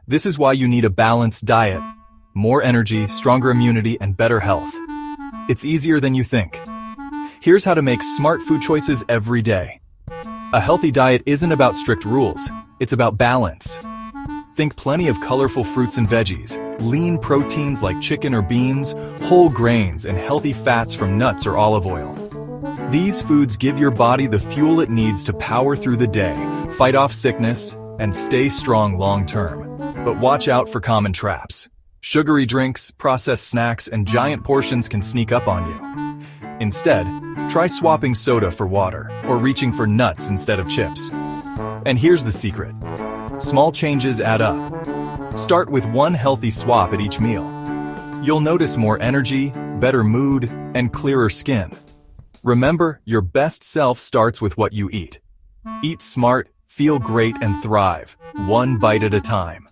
This is why you need a balanced diet. More energy, stronger immunity, and better health. It's easier than you think. Here's how to make smart food choices every day. A healthy diet isn't about strict rules, it's about balance. Think plenty of colorful fruits and veggies, lean proteins like chicken or beans, whole grains, and healthy fats from nuts or olive oil. These foods give your body the fuel it needs to power through the day, fight off sickness, and stay strong long-term. But watch out for common traps. Sugary drinks, processed snacks, and giant portions can sneak up on you. Instead, try swapping soda for water or reaching for nuts instead of chips. And here's the secret. Small changes add up. Start with one healthy swap at each meal. You'll notice more energy, better mood, and clearer skin. Remember, your best self starts with what you eat. Eat smart, feel great, and thrive, one bite at a time.